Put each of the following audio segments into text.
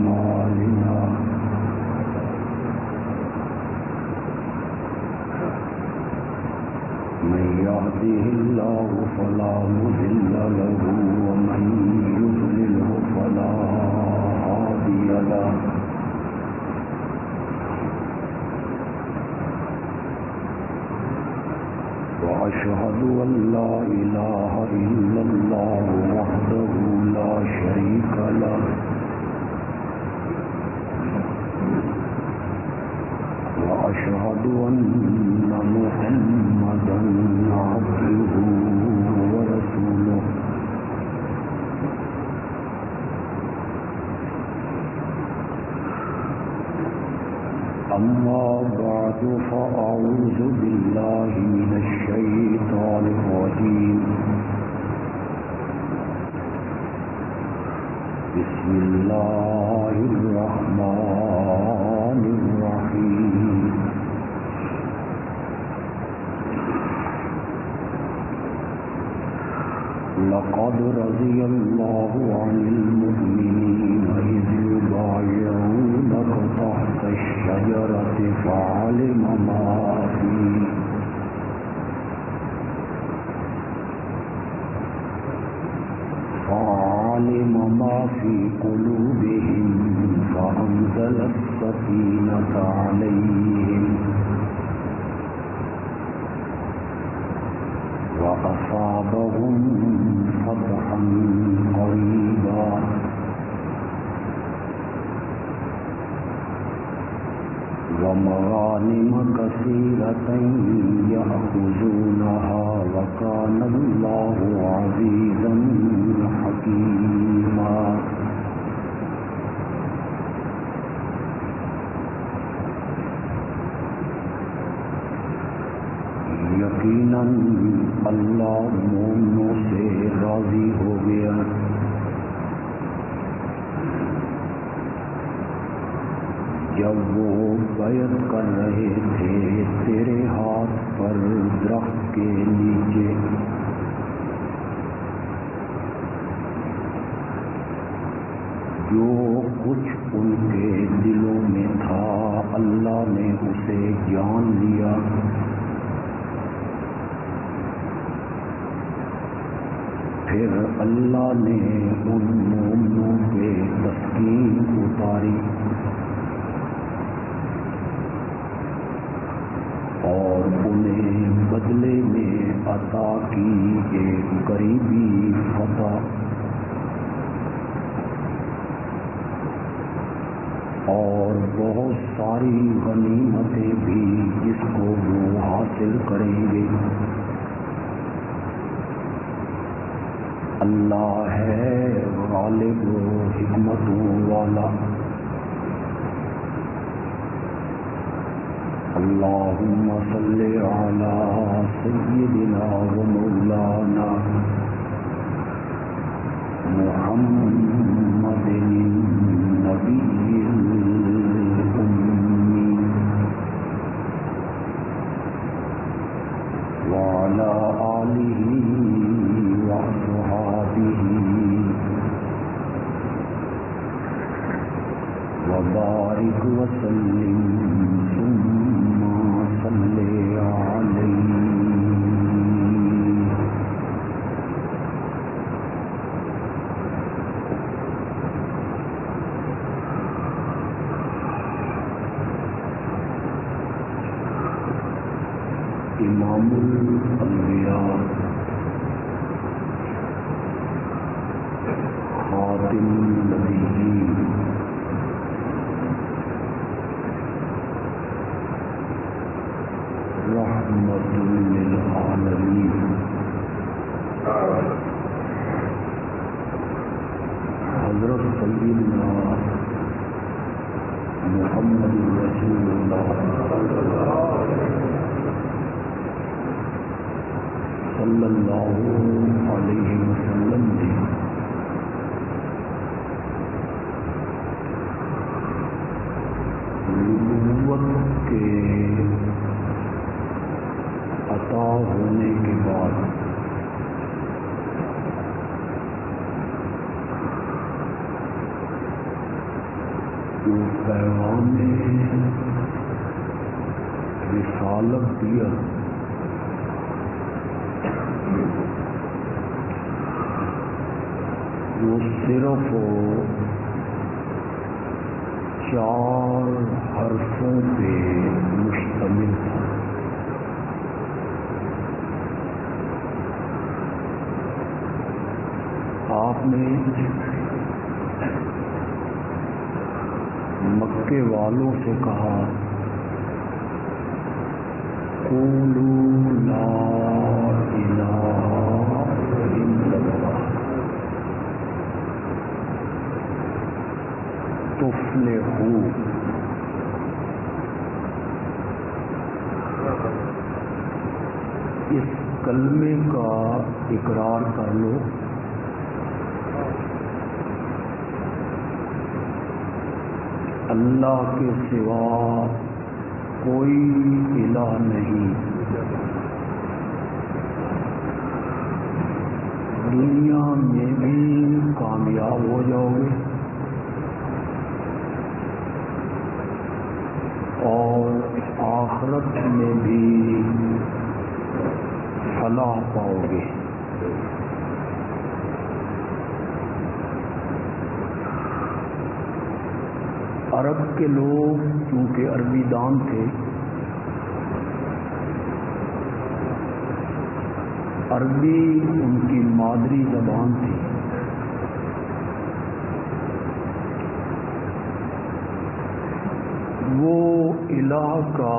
أعمالنا من يهده الله فلا مضل له ومن يضلله فلا هادي له وأشهد أن لا إله إلا الله وحده لا شريك له وأشهد أن محمدا عبده ورسوله أما بعد فأعوذ بالله من الشيطان الرجيم بسم الله الرحمن الرحيم لقد رضي الله عن المؤمنين إذ يبايعونك تحت الشجرة فعلم ما في قلوبهم فأنزل السكينة عليهم وأصابهم فتحا قريبا ومغانم كثيرة يأخذونها وكان الله عزيزا حكيما یقیناً اللہ مومنوں سے راضی ہو گیا جب وہ بیعت کر رہے تھے تیرے ہاتھ پر درخت کے نیچے جو کچھ ان کے دلوں میں تھا اللہ نے اسے جان لیا پھر اللہ نے ان مومنوں پہ تسکین اتاری اور انہیں بدلے میں عطا کی ایک قریبی فتح اور بہت ساری غنیمتیں بھی جس کو وہ حاصل کریں گے اللہ ہے غالب و حکمتوں والا اللہم صل علی سیدنا و مولانا محمد النبی الأمی وعلی آلہ وصحابہ وبارک وسلم ثم صلی علیہ امام الانبیاء خاتم النبیین رحمت للعالمین حضرت سیدنا محمد رسول اللہ صلی اللہ علیہ وسلم نے نبوت کے عطا ہونے کے بعد جو پیغام رسالت دیا وہ صرف 4 حرفوں پہ مشتمل تھا۔ آپ نے مکے والوں سے کہا قولوا لا الہ الا اللہ تفلحوا۔ اس کلمے کا اقرار کر لو، اللہ کے سوا کوئی الہ نہیں، دنیا میں بھی کامیاب ہو جاؤ گے اور آخرت میں بھی فلاح پاؤ گے۔ عرب کے لوگ چونکہ عربی دان تھے، عربی ان کی مادری زبان تھی، وہ الہ کا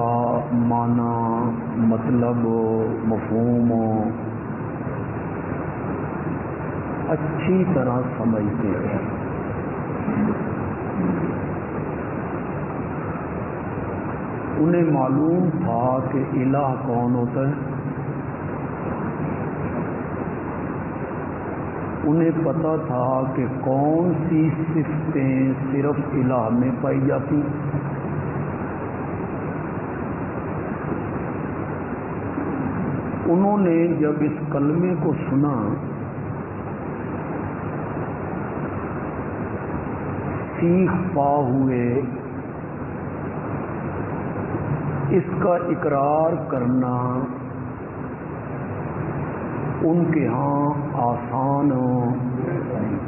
معنی، مطلب، مفہوم اچھی طرح سمجھتے ہیں۔ انہیں معلوم تھا کہ الہ کون ہوتا ہے، انہیں پتا تھا کہ کون سی صفتیں صرف الہ میں پائی جاتی۔ انہوں نے جب اس کلمے کو سنا سیکھ پا ہوئے اس کا اقرار کرنا ان کے ہاں آسان نہیں۔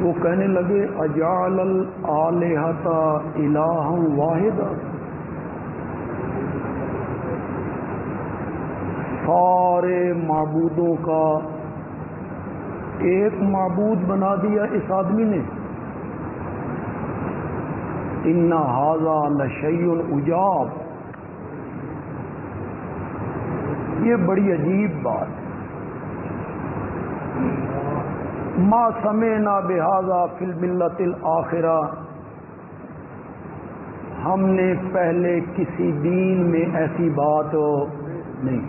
وہ کہنے لگے اجعل الآلہۃ الہا واحدا، سارے معبودوں کا ایک معبود بنا دیا اس آدمی نے۔ ان ھذا لشیء عجاب، یہ بڑی عجیب بات۔ ما سمعنا بھذا فی الملۃ الآخرہ، ہم نے پہلے کسی دین میں ایسی بات نہیں،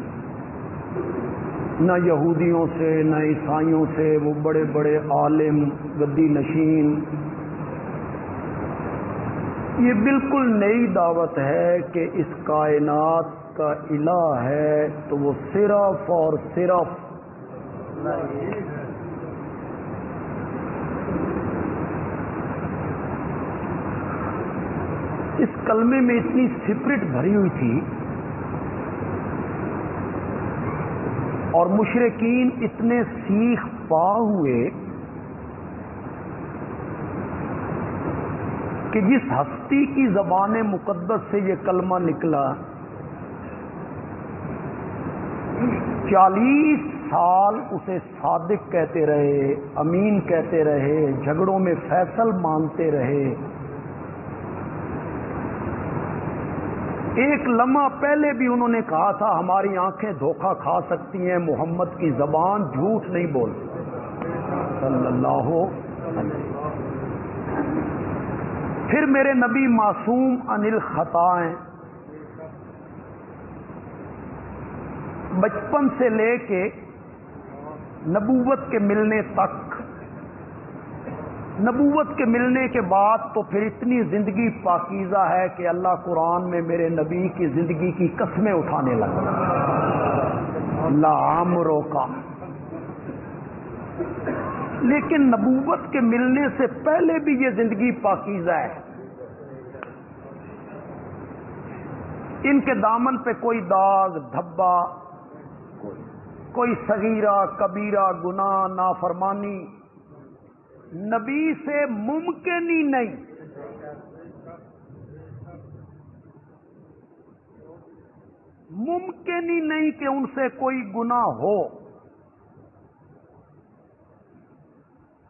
نہ یہودیوں سے نہ عیسائیوں سے، وہ بڑے بڑے عالم گدی نشین، یہ بالکل نئی دعوت ہے کہ اس کائنات کا الہ ہے تو وہ صرف اور صرف اس کلمے میں اتنی سپرٹ بھری ہوئی تھی اور مشرکین اتنے سیخ پا ہوئے کہ جس ہستی کی زبان مقدس سے یہ کلمہ نکلا 40 سال اسے صادق کہتے رہے، امین کہتے رہے، جھگڑوں میں فیصل مانتے رہے۔ ایک لمحہ پہلے بھی انہوں نے کہا تھا ہماری آنکھیں دھوکہ کھا سکتی ہیں، محمد کی زبان جھوٹ نہیں بولتی صلی اللہ علیہ وسلم۔ پھر میرے نبی معصوم عن الخطا ہیں، بچپن سے لے کے نبوت کے ملنے تک، نبوت کے ملنے کے بعد تو پھر اتنی زندگی پاکیزہ ہے کہ اللہ قرآن میں میرے نبی کی زندگی کی قسمیں اٹھانے لگا۔ لعمرک، لیکن نبوت کے ملنے سے پہلے بھی یہ زندگی پاکیزہ ہے. ان کے دامن پہ کوئی داغ دھبا، کوئی صغیرہ کبیرہ گناہ نافرمانی نبی سے ممکن ہی نہیں. ممکن ہی نہیں کہ ان سے کوئی گناہ ہو.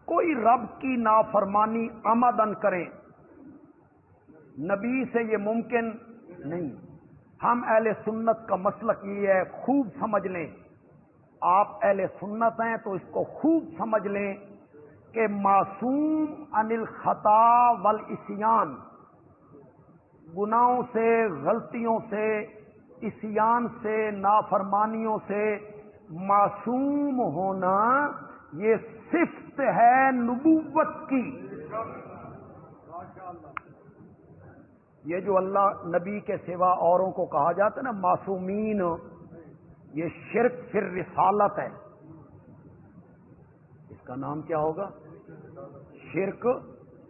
کوئی رب کی نافرمانی عمدن کرے، نبی سے یہ ممکن نہیں. ہم اہل سنت کا مسلک یہ ہے، خوب سمجھ لیں. آپ اہل سنت ہیں تو اس کو خوب سمجھ لیں کہ معصوم عن الخطا والعصیان، گناہوں سے، غلطیوں سے، عصیان سے، نافرمانیوں سے معصوم ہونا یہ صفت ہے نبوت کی. یہ جو اللہ نبی کے سوا اوروں کو کہا جاتا ہے نا معصومین، یہ شرک پھر رسالت ہے. اس کا نام کیا ہوگا؟ شرک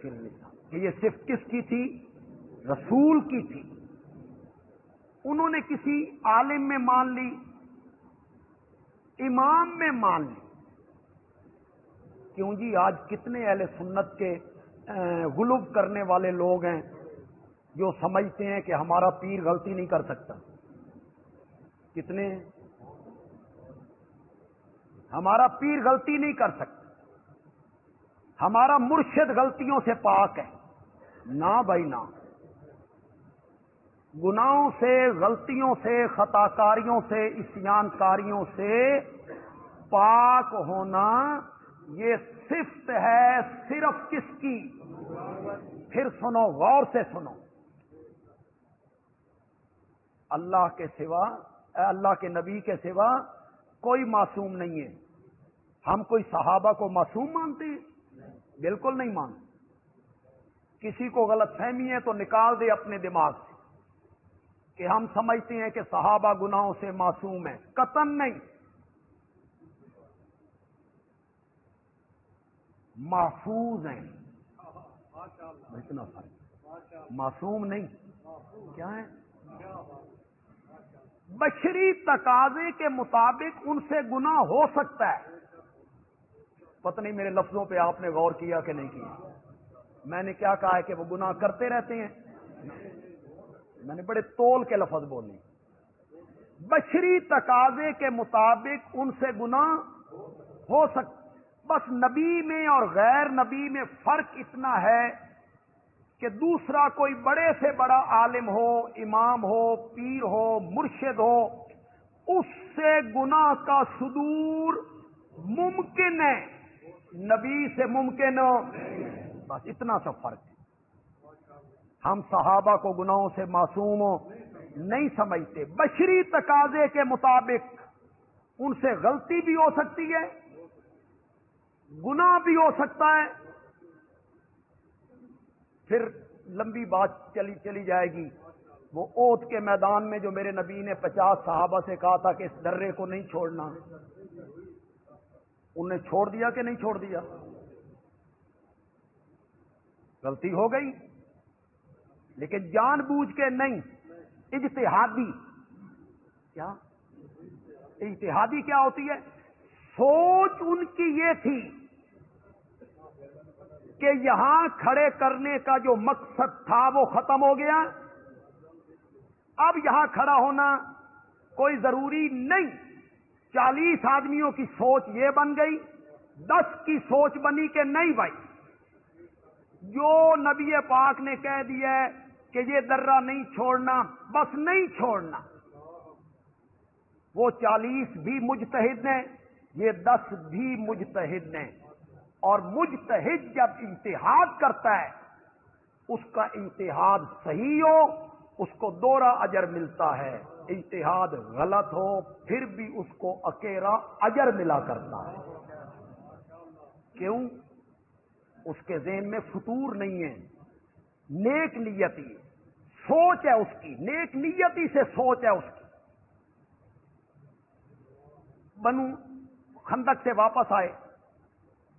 پھر رسالت. کہ یہ صفت کس کی تھی؟ رسول کی تھی. انہوں نے کسی عالم میں مان لی، امام میں مان لی. کیوں جی؟ آج کتنے اہل سنت کے غلو کرنے والے لوگ ہیں جو سمجھتے ہیں کہ ہمارا پیر غلطی نہیں کر سکتا. کتنے؟ ہمارا پیر غلطی نہیں کر سکتا، ہمارا مرشد غلطیوں سے پاک ہے. نہ بھائی نہ. گناہوں سے، غلطیوں سے، خطا کاریوں سے، عصیان کاریوں سے پاک ہونا یہ صفت ہے صرف کس کی؟ پھر سنو، غور سے سنو. اللہ کے سوا، اللہ کے نبی کے سوا کوئی معصوم نہیں ہے. ہم کوئی صحابہ کو معصوم مانتے ہیں؟ بالکل نہیں مانتے. کسی کو غلط فہمی ہے تو نکال دے اپنے دماغ سے کہ ہم سمجھتے ہیں کہ صحابہ گناہوں سے معصوم ہیں. قطعاً نہیں. محفوظ ہیں. اتنا فرق. معصوم نہیں. کیا ہے؟ بشری تقاضے کے مطابق ان سے گناہ ہو سکتا ہے. پتہ نہیں میرے لفظوں پہ آپ نے غور کیا کہ نہیں کیا. میں نے کیا کہا ہے کہ وہ گناہ کرتے رہتے ہیں؟ میں نے بڑے تول کے لفظ بولے. بشری تقاضے کے مطابق ان سے گناہ ہو سکتا. بس نبی میں اور غیر نبی میں فرق اتنا ہے کہ دوسرا کوئی بڑے سے بڑا عالم ہو، امام ہو، پیر ہو، مرشد ہو، اس سے گناہ کا صدور ممکن ہے، نبی سے ممکن ہو. بس اتنا سا فرق ہے. ہم صحابہ کو گناہوں سے معصوم نہیں سمجھتے. بشری تقاضے کے مطابق ان سے غلطی بھی ہو سکتی ہے، گناہ بھی ہو سکتا ہے. پھر لمبی بات چلی جائے گی. وہ اوت کے میدان میں جو میرے نبی نے 50 صحابہ سے کہا تھا کہ اس درے کو نہیں چھوڑنا، انہیں چھوڑ دیا کہ نہیں چھوڑ دیا؟ غلطی ہو گئی لیکن جان بوجھ کے نہیں. اجتہادی. کیا اجتہادی کیا ہوتی ہے؟ سوچ ان کی یہ تھی کہ یہاں کھڑے کرنے کا جو مقصد تھا وہ ختم ہو گیا، اب یہاں کھڑا ہونا کوئی ضروری نہیں. 40 آدمیوں کی سوچ یہ بن گئی، 10 کی سوچ بنی کہ نہیں بھائی، جو نبی پاک نے کہہ دیا ہے کہ یہ درہ نہیں چھوڑنا، بس نہیں چھوڑنا. وہ 40 بھی مجتہد ہیں، یہ 10 بھی مجتہد ہیں. اور مجتہد جب اجتہاد کرتا ہے، اس کا اجتہاد صحیح ہو اس کو دوہرا اجر ملتا ہے، اجتہاد غلط ہو پھر بھی اس کو اکیلا اجر ملا کرتا ہے. کیوں؟ اس کے ذہن میں فطور نہیں ہے، نیک نیتی سوچ ہے اس کی، نیک نیتی سے سوچ ہے اس کی. بنو خندق سے واپس آئے،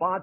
5,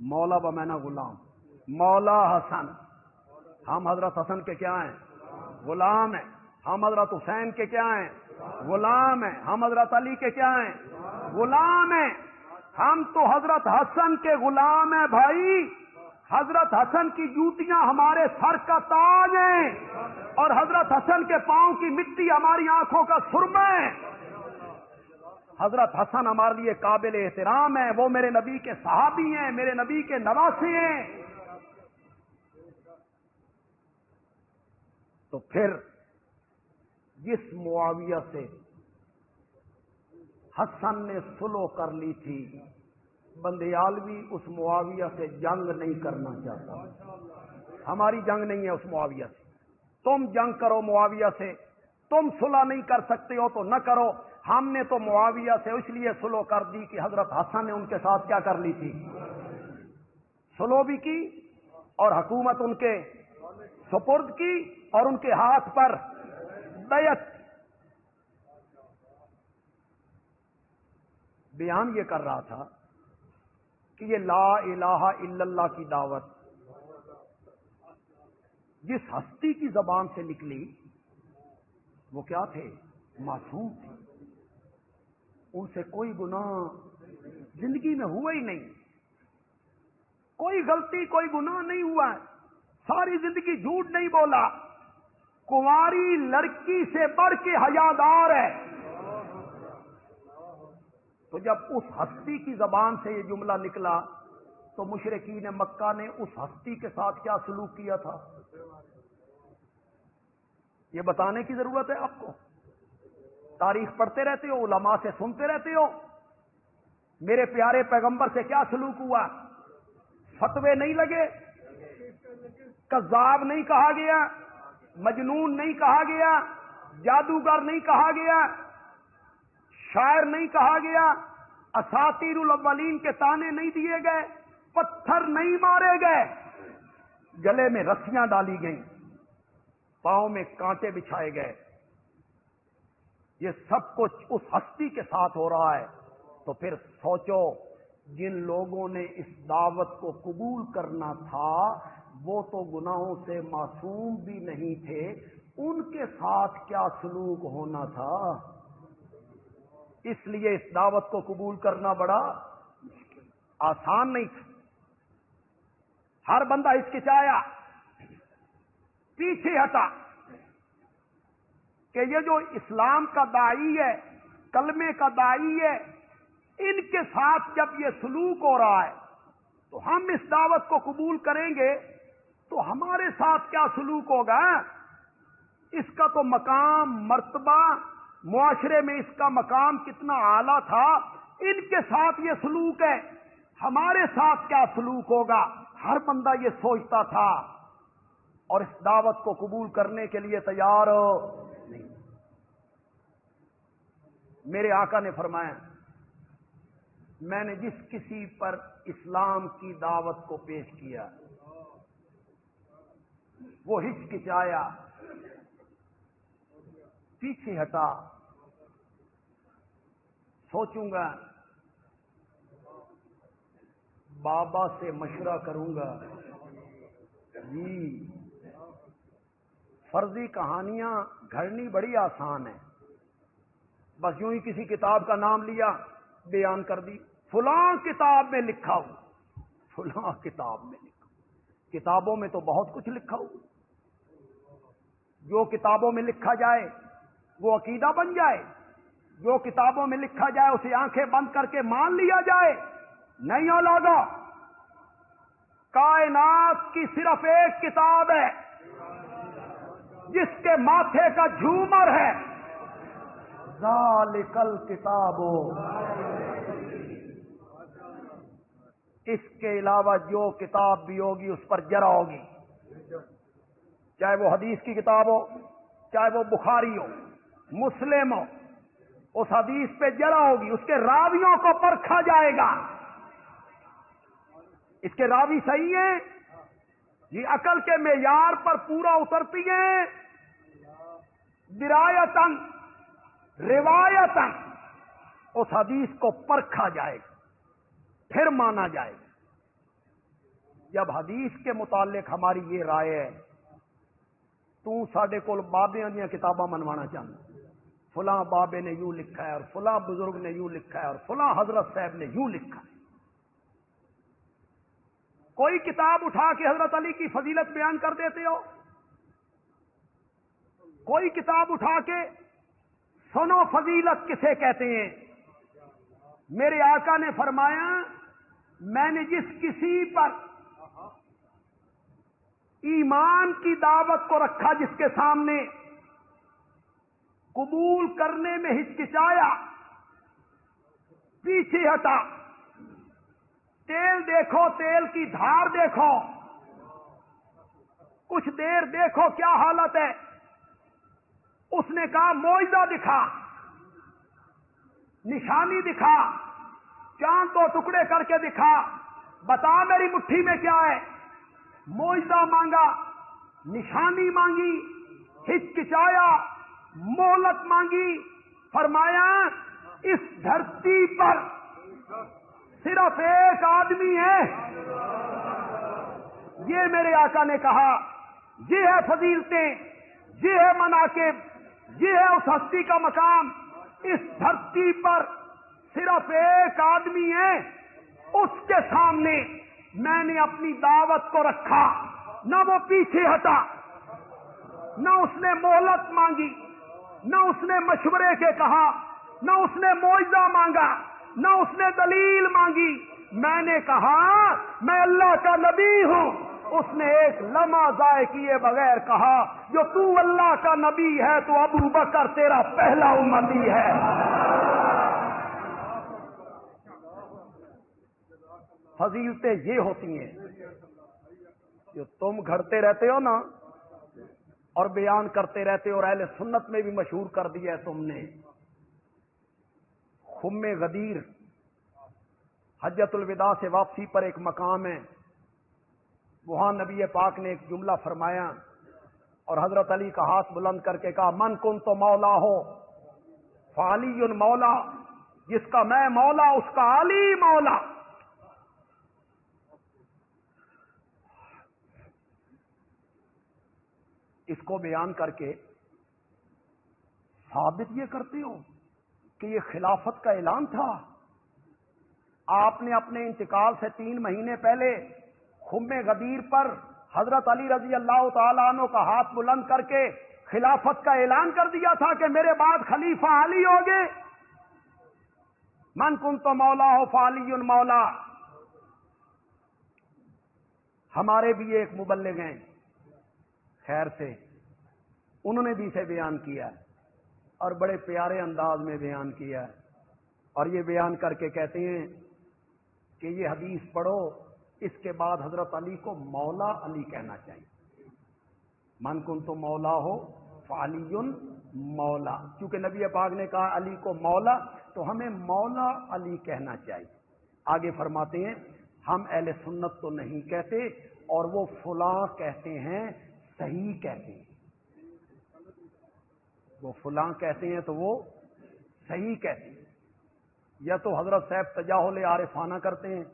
مولا بمانا غلام، مولا حسن، ہم حضرت حسن کے کیا ہیں؟ غلام ہیں۔ ہم حضرت حسین کے کیا ہیں؟ غلام ہیں۔ ہم حضرت علی کے کیا ہیں؟ غلام ہیں۔ ہم تو حضرت حسن کے غلام ہیں بھائی۔ حضرت حسن کی جوتیاں ہمارے سر کا تاج ہیں، اور حضرت حسن کے پاؤں کی مٹی ہماری آنکھوں کا سرمہ ہے۔ حضرت حسن ہمارے لیے قابل احترام ہے، وہ میرے نبی کے صحابی ہیں، میرے نبی کے نواسے ہیں۔ تو پھر جس معاویہ سے حسن نے صلح کر لی تھی، بندیالوی اس معاویہ سے جنگ نہیں کرنا چاہتا۔ ہماری جنگ نہیں ہے اس معاویہ سے۔ تم جنگ کرو معاویہ سے، تم صلح نہیں کر سکتے ہو تو نہ کرو۔ ہم نے تو معاویہ سے اس لیے صلح کر دی کہ حضرت حسن نے ان کے ساتھ کیا کر لی تھی؟ صلح بھی کی، اور حکومت ان کے سپرد کی، اور ان کے ہاتھ پر بیعت۔ بیان یہ کر رہا تھا کہ یہ لا الہ الا اللہ کی دعوت جس ہستی کی زبان سے نکلی وہ کیا تھے؟ معصوم تھے۔ ان سے کوئی گناہ زندگی میں ہوا ہی نہیں، کوئی غلطی کوئی گناہ نہیں ہوا ہے، ساری زندگی جھوٹ نہیں بولا، کنواری لڑکی سے بڑھ کے حیادار ہے۔ تو جب اس ہستی کی زبان سے یہ جملہ نکلا تو مشرکین مکہ نے اس ہستی کے ساتھ کیا سلوک کیا تھا؟ یہ بتانے کی ضرورت ہے آپ کو؟ تاریخ پڑھتے رہتے ہو، علماء سے سنتے رہتے ہو، میرے پیارے پیغمبر سے کیا سلوک ہوا؟ فتوے نہیں لگے، کذاب نہیں کہا گیا، مجنون نہیں کہا گیا، جادوگر نہیں کہا گیا، شاعر نہیں کہا گیا، اساطیر الاولین کے تانے نہیں دیے گئے، پتھر نہیں مارے گئے، گلے میں رسیاں ڈالی گئیں، پاؤں میں کانٹے بچھائے گئے۔ یہ سب کچھ اس ہستی کے ساتھ ہو رہا ہے۔ تو پھر سوچو، جن لوگوں نے اس دعوت کو قبول کرنا تھا وہ تو گناہوں سے معصوم بھی نہیں تھے، ان کے ساتھ کیا سلوک ہونا تھا؟ اس لیے اس دعوت کو قبول کرنا بڑا آسان نہیں تھا۔ ہر بندہ ہچکچایا، پیچھے ہٹا کہ یہ جو اسلام کا داعی ہے، کلمے کا داعی ہے، ان کے ساتھ جب یہ سلوک ہو رہا ہے تو ہم اس دعوت کو قبول کریں گے تو ہمارے ساتھ کیا سلوک ہوگا؟ اس کا تو مقام، مرتبہ، معاشرے میں اس کا مقام کتنا اعلیٰ تھا، ان کے ساتھ یہ سلوک ہے، ہمارے ساتھ کیا سلوک ہوگا؟ ہر بندہ یہ سوچتا تھا اور اس دعوت کو قبول کرنے کے لیے تیار نہیں۔ میرے آقا نے فرمایا، میں نے جس کسی پر اسلام کی دعوت کو پیش کیا وہ ہچکچایا، پیچھے ہٹا، سوچوں گا، بابا سے مشورہ کروں گا، جی فرضی کہانیاں گھڑنی بڑی آسان ہے، بس یوں ہی کسی کتاب کا نام لیا، بیان کر دی، فلاں کتاب میں لکھا ہو، فلاں کتاب میں لکھا ہو۔ کتابوں میں تو بہت کچھ لکھا ہو، جو کتابوں میں لکھا جائے وہ عقیدہ بن جائے، جو کتابوں میں لکھا جائے اسے آنکھیں بند کر کے مان لیا جائے؟ نہیں اولادو، کائنات کی صرف ایک کتاب ہے جس کے ماتھے کا جھومر ہے، ذالک الکتاب، اس کے علاوہ جو کتاب بھی ہوگی اس پر جرا ہوگی، چاہے وہ حدیث کی کتاب ہو، چاہے وہ بخاری ہو، مسلم ہو، اس حدیث پہ جرا ہوگی، اس کے راویوں کو پرکھا جائے گا، اس کے راوی صحیح ہیں، یہ عقل کے معیار پر پورا اترتی ہیں، درایتاً روایتاً اس حدیث کو پرکھا جائے گا، پھر مانا جائے گا۔ جب حدیث کے متعلق ہماری یہ رائے ہے، تو ساڈے کول بابیاں دیاں کتاباں منوانا چاہتا، فلاں بابے نے یوں لکھا ہے اور فلاں بزرگ نے یوں لکھا ہے اور فلاں حضرت صاحب نے یوں لکھا ہے۔ کوئی کتاب اٹھا کے حضرت علی کی فضیلت بیان کر دیتے ہو، کوئی کتاب اٹھا کے سنو فضیلت کسے کہتے ہیں۔ میرے آقا نے فرمایا، میں نے جس کسی پر ایمان کی دعوت کو رکھا، جس کے سامنے قبول کرنے میں ہچکچایا، پیچھے ہٹا، تیل دیکھو، تیل کی دھار دیکھو، کچھ دیر دیکھو کیا حالت ہے۔ اس نے کہا معجزہ دکھا، نشانی دکھا، چاند دو ٹکڑے کر کے دکھا، بتا میری مٹھی میں کیا ہے۔ معجزہ مانگا، نشانی مانگی، ہچکچایا، مہلت مانگی، فرمایا اس دھرتی پر صرف ایک آدمی ہے۔ یہ میرے آقا نے کہا، یہ ہے فضیلتیں، یہ ہے مناقب، یہ ہے اس ہستی کا مقام۔ اس دھرتی پر صرف ایک آدمی ہے، اس کے سامنے میں نے اپنی دعوت کو رکھا، نہ وہ پیچھے ہٹا، نہ اس نے مہلت مانگی، نہ اس نے مشورے کے کہا، نہ اس نے معجزہ مانگا، نہ اس نے دلیل مانگی۔ میں نے کہا میں اللہ کا نبی ہوں، اس نے ایک لمحہ ضائع کیے بغیر کہا، جو تو اللہ کا نبی ہے تو ابو بکر تیرا پہلا امتی ہے۔ فضیلتیں یہ ہوتی ہیں جو تم گھڑتے رہتے ہو نا اور بیان کرتے رہتے ہو، اور اہل سنت میں بھی مشہور کر دیا ہے تم نے۔ خم غدیر حجۃ الوداع سے واپسی پر ایک مقام ہے، وہاں نبی پاک نے ایک جملہ فرمایا اور حضرت علی کا ہاتھ بلند کر کے کہا، من کن تو مولا ہو فعلی مولا، جس کا میں مولا اس کا علی مولا۔ اس کو بیان کر کے ثابت یہ کرتے ہو کہ یہ خلافت کا اعلان تھا۔ آپ نے اپنے انتقال سے 3 مہینے پہلے خم غدیر پر حضرت علی رضی اللہ تعالیٰ عنہ کا ہاتھ بلند کر کے خلافت کا اعلان کر دیا تھا کہ میرے بعد خلیفہ علی ہوگے۔ من کن تو مولا ہو فعلی مولا۔ ہمارے بھی ایک مبلغ ہیں خیر سے، انہوں نے بھی اسے بیان کیا اور بڑے پیارے انداز میں بیان کیا، اور یہ بیان کر کے کہتے ہیں کہ یہ حدیث پڑھو، اس کے بعد حضرت علی کو مولا علی کہنا چاہیے۔ من کن تو مولا ہو فعلی مولا، کیونکہ نبی پاک نے کہا علی کو مولا، تو ہمیں مولا علی کہنا چاہیے۔ آگے فرماتے ہیں، ہم اہل سنت تو نہیں کہتے، اور وہ فلاں کہتے ہیں، صحیح کہتے ہیں۔ وہ فلاں کہتے ہیں تو وہ صحیح کہتے ہیں۔ یا تو حضرت صاحب تجاہل عارفانہ کرتے ہیں،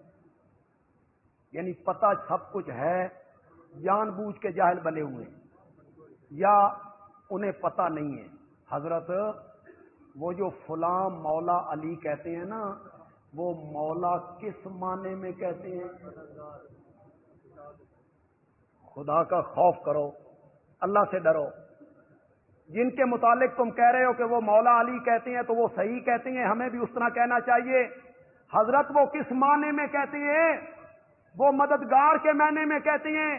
یعنی پتہ سب کچھ ہے، جان بوجھ کے جاہل بنے ہوئے ہیں، یا انہیں پتہ نہیں ہے۔ حضرت وہ جو فلاں مولا علی کہتے ہیں نا، وہ مولا کس معنی میں کہتے ہیں؟ خدا کا خوف کرو، اللہ سے ڈرو۔ جن کے متعلق تم کہہ رہے ہو کہ وہ مولا علی کہتے ہیں تو وہ صحیح کہتے ہیں، ہمیں بھی اس طرح کہنا چاہیے۔ حضرت وہ کس معنی میں کہتے ہیں؟ وہ مددگار کے معنی میں کہتے ہیں،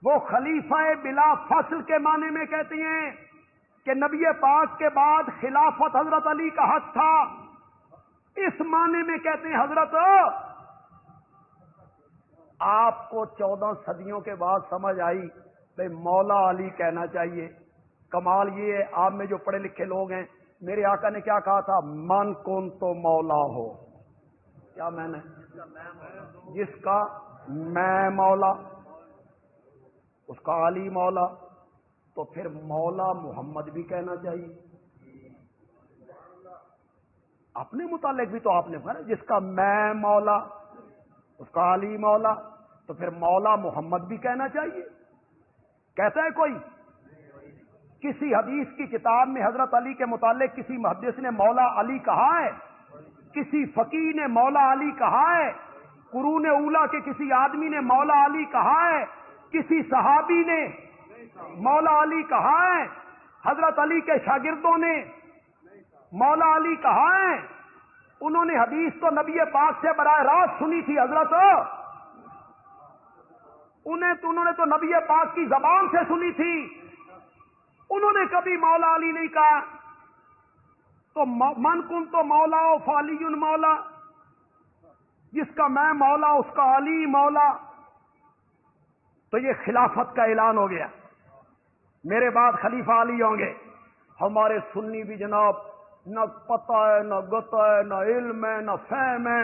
وہ خلیفہ بلا فصل کے معنی میں کہتے ہیں کہ نبی پاک کے بعد خلافت حضرت علی کا حق تھا، اس معنی میں کہتے ہیں۔ حضرت آپ کو 14 صدیوں کے بعد سمجھ آئی کہ مولا علی کہنا چاہیے۔ کمال یہ ہے، آپ میں جو پڑھے لکھے لوگ ہیں، میرے آقا نے کیا کہا تھا؟ من کن تو مولا ہو، کیا میں نے؟ جس کا میں مولا اس کا علی مولا، تو پھر مولا محمد بھی کہنا چاہیے۔ اپنے متعلق بھی تو آپ نے کہا جس کا میں مولا اس کا علی مولا، تو پھر مولا محمد بھی کہنا چاہیے؟ کہتا ہے کوئی؟ کسی حدیث کی کتاب میں حضرت علی کے متعلق کسی محدث نے مولا علی کہا ہے؟ کسی فقیہ نے مولا علی کہا ہے؟ قرون اولا کے کسی آدمی نے مولا علی کہا ہے؟ کسی صحابی نے مولا علی کہا ہے؟ حضرت علی کے شاگردوں نے مولا علی کہا ہے؟ انہوں نے حدیث تو نبی پاک سے براہ راست سنی تھی حضرت، انہوں نے تو نبی پاک کی زبان سے سنی تھی، انہوں نے کبھی مولا علی نہیں کہا۔ تو من کن تو مولا و فعلی مولا، جس کا میں مولا اس کا علی مولا۔ تو یہ خلافت کا اعلان ہو گیا، میرے بعد خلیفہ علی ہوں گے۔ ہمارے سنی بھی جناب نہ پتہ ہے، نہ گتا ہے، نہ علم ہے، نہ فہم ہے،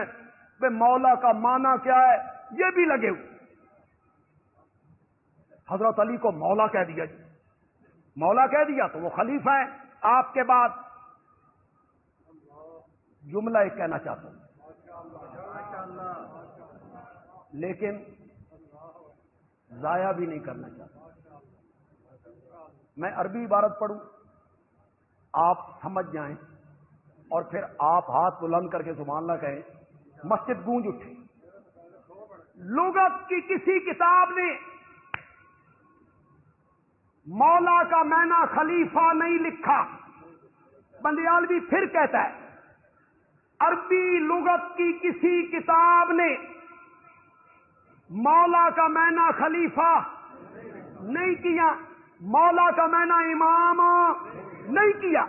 بے مولا کا معنی کیا ہے یہ بھی لگے ہوئے۔ حضرت علی کو مولا کہہ دیا جی، مولا کہہ دیا تو وہ خلیفہ ہیں آپ کے بعد۔ جملہ ایک کہنا چاہتا ہوں، لیکن ضائع بھی نہیں کرنا چاہتا۔ میں عربی عبارت پڑھوں، آپ سمجھ جائیں، اور پھر آپ ہاتھ بلند کر کے سبحان اللہ کہیں، مسجد گونج اٹھے۔ لغت کی کسی کتاب نے مولا کا معنی خلیفہ نہیں لکھا۔ بندیالوی پھر کہتا ہے، عربی لغت کی کسی کتاب نے مولا کا معنی خلیفہ نہیں کیا، مولا کا معنی امام نہیں کیا،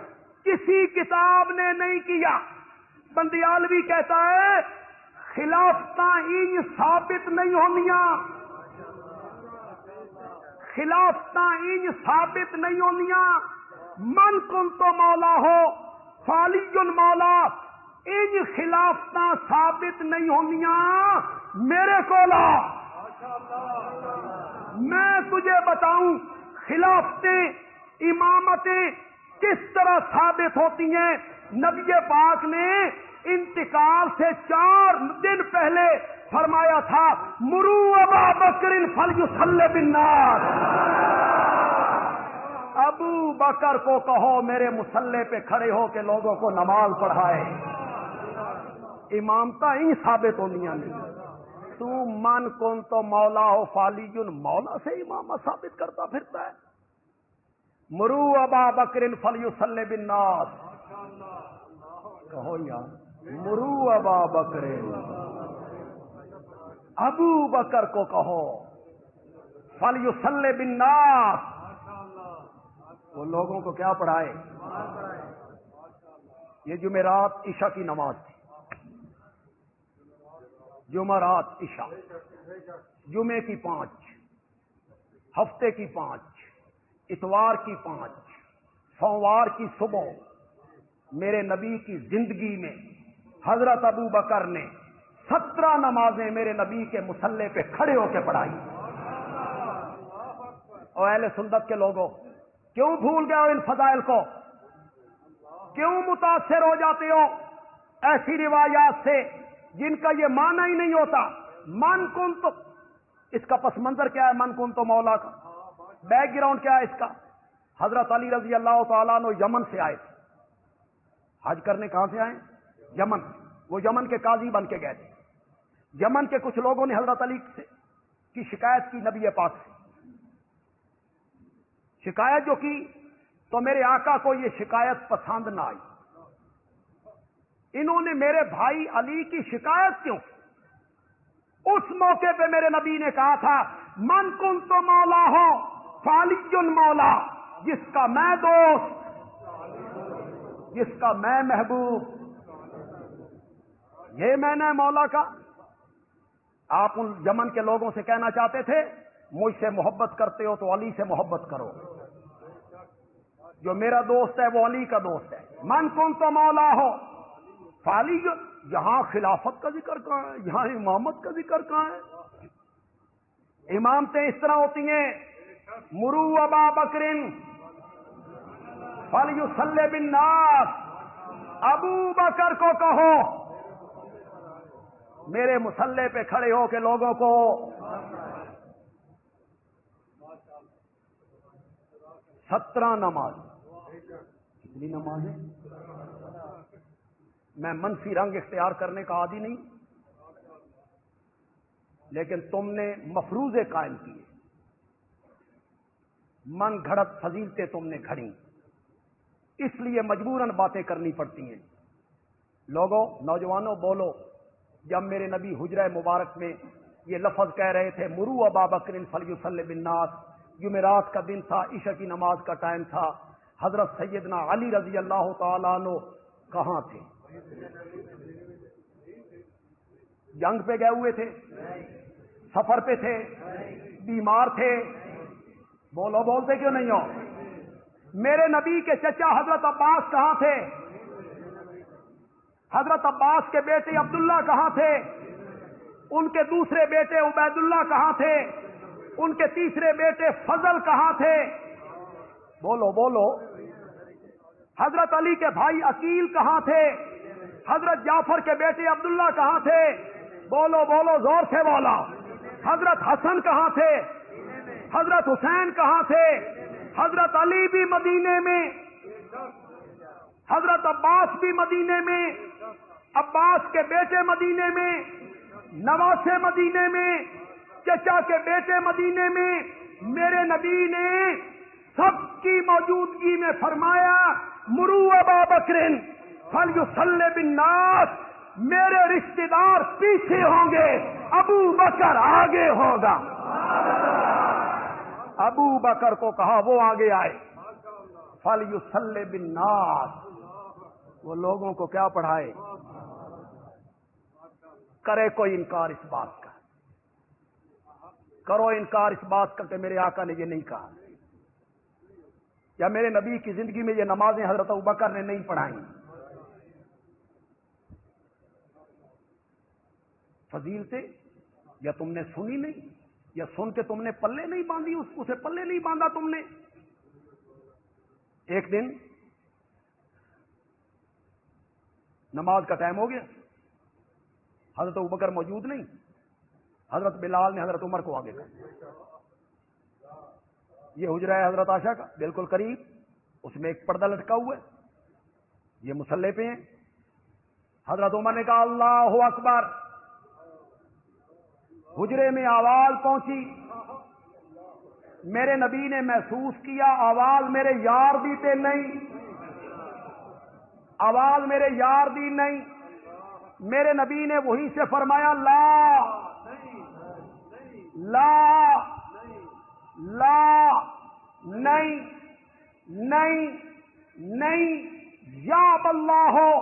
کسی کتاب نے نہیں کیا۔ بندیالوی کہتا ہے خلافتاں ان ثابت نہیں ہونیاں، خلافتاں ان ثابت نہیں ہونیاں۔ من کن تو مولا ہو فعلی مولا، ان خلافتاں ثابت نہیں ہونیاں میرے کو لا۔ میں تجھے بتاؤں خلافتیں امامتیں کس طرح ثابت ہوتی ہیں۔ نبی پاک نے انتقال سے 4 دن پہلے فرمایا تھا، مرو ابا بکر فلیصلی بالناس، ابو بکر کو کہو میرے مصلی پہ کھڑے ہو کے لوگوں کو نماز پڑھائے۔ امامتا ہی ثابت ہونیاں نہیں۔ تو من کن تو مولا ہو فعلی مولا سے امامت ثابت کرتا پھرتا ہے۔ مرو ابا بکر فلیصلی بالناس، کہو یار مرو ابا بکر، ابو بکر کو کہو فلیصلی بالناس، وہ لوگوں کو کیا پڑھائے؟ یہ جمعرات عشاء کی نماز تھی، جمعرات عشاء، جمعے کی 5، ہفتے کی 5، اتوار کی 5، سوموار کی صبح میرے نبی کی زندگی میں حضرت ابو بکر نے 17 نمازیں میرے نبی کے مصلی پہ کھڑے ہو کے پڑھائی۔ اور اہل سنت کے لوگوں کیوں بھول گئے ہو ان فضائل کو؟ کیوں متاثر ہو جاتے ہو ایسی روایات سے جن کا یہ معنی ہی نہیں ہوتا؟ من کن تو، اس کا پس منظر کیا ہے؟ من کن تو مولا کا بیک گراؤنڈ کیا ہے اس کا؟ حضرت علی رضی اللہ تعالیٰ عنہ یمن سے آئے تھے، حج کرنے کہاں سے آئے؟ یمن۔ وہ یمن کے قاضی بن کے گئے تھے۔ یمن کے کچھ لوگوں نے حضرت علی کی شکایت کی نبی پاک سے، شکایت جو کی تو میرے آقا کو یہ شکایت پسند نہ آئی۔ انہوں نے میرے بھائی علی کی شکایت کیوں کی؟ اس موقع پہ میرے نبی نے کہا تھا، من کن تو مولا ہو فعلی مولا، جس کا میں دوست، جس کا میں محبوب، یہ میں نے مولا کا۔ آپ ان یمن کے لوگوں سے کہنا چاہتے تھے مجھ سے محبت کرتے ہو تو علی سے محبت کرو، جو میرا دوست ہے وہ علی کا دوست ہے۔ من کن تو مولا ہو فعلی، یہاں خلافت کا ذکر کہاں ہے؟ یہاں امامت کا ذکر کہاں ہے؟ امامتیں اس طرح ہوتی ہیں، مرو ابا بکر فلیصلی بالناس، ابو بکر کو کہو میرے مصلے پہ کھڑے ہو کے لوگوں کو 17 نماز، کتنی نمازیں؟ میں منفی رنگ اختیار کرنے کا عادی نہیں، لیکن تم نے مفروضے قائم کیے، من گھڑت فضیلتیں تم نے گھڑیں، اس لیے مجبوراً باتیں کرنی پڑتی ہیں۔ لوگوں، نوجوانوں بولو، جب میرے نبی حجرہ مبارک میں یہ لفظ کہہ رہے تھے مرو ابا بکر فلیصلی بالناس، جمعرات کا دن تھا، عشاء کی نماز کا ٹائم تھا، حضرت سیدنا علی رضی اللہ تعالیٰ عنہ کہاں تھے؟ جنگ پہ گئے ہوئے تھے؟ سفر پہ تھے؟ بیمار تھے؟ بولو، بولتے کیوں نہیں ہو؟ میرے نبی کے چچا حضرت عباس کہاں تھے؟ حضرت عباس کے بیٹے عبداللہ کہاں تھے؟ ان کے دوسرے بیٹے عبید اللہ کہاں تھے؟ ان کے تیسرے بیٹے فضل کہاں تھے؟ بولو بولو۔ حضرت علی کے بھائی عقیل کہاں تھے؟ حضرت جعفر کے بیٹے عبداللہ کہاں تھے؟ بولو بولو، زور سے بولا۔ حضرت حسن کہاں تھے؟ حضرت حسین کہاں تھے؟ حضرت علی بھی مدینے میں، حضرت عباس بھی مدینے میں، عباس کے بیٹے مدینے میں، نواسے مدینے میں، چچا کے بیٹے مدینے میں۔ میرے نبی نے سب کی موجودگی میں فرمایا مرو ابا بکر فلیصلی بالناس، میرے رشتہ دار پیچھے ہوں گے، ابو بکر آگے ہوگا۔ ابو بکر کو کہا وہ آگے آئے، فلیصلی بالناس، وہ لوگوں کو کیا پڑھائے؟ کرے کوئی انکار اس بات کا، کرو انکار اس بات کا کہ میرے آقا نے یہ نہیں کہا، یا میرے نبی کی زندگی میں یہ نمازیں حضرت ابوبکر نے نہیں پڑھائیں۔ فضیلتیں یا تم نے سنی نہیں، یا سن کے تم نے پلے نہیں باندھی، اسے پلے نہیں باندھا تم نے۔ ایک دن نماز کا ٹائم ہو گیا، حضرت ابوبکر موجود نہیں، حضرت بلال نے حضرت عمر کو آگے کہا، یہ حجرہ ہے حضرت عائشہ کا بالکل قریب، اس میں ایک پردہ لٹکا ہوا ہے، یہ مصلے پہ ہیں۔ حضرت عمر نے کہا اللہ اکبر، حجرے میں آواز پہنچی، میرے نبی نے محسوس کیا آواز میرے یار دی تے نہیں، آواز میرے یار دی نہیں۔ میرے نبی نے وہیں سے فرمایا لا لا لا، نہیں نہیں نہیں، یا اللہ ہو۔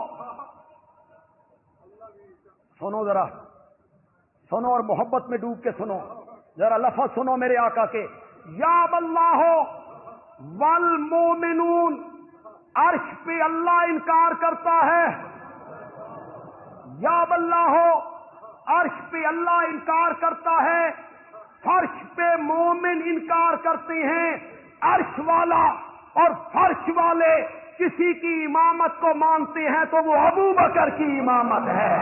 سنو ذرا، سنو اور محبت میں ڈوب کے سنو، ذرا لفظ سنو میرے آقا کے، یا اللہ ہو والمومنون، عرش پہ اللہ انکار کرتا ہے، یا اللہ ہو عرش پہ اللہ انکار کرتا ہے، فرش پہ مومن انکار کرتے ہیں۔ عرش والا اور فرش والے کسی کی امامت کو مانتے ہیں تو وہ ابو بکر کی امامت ہے۔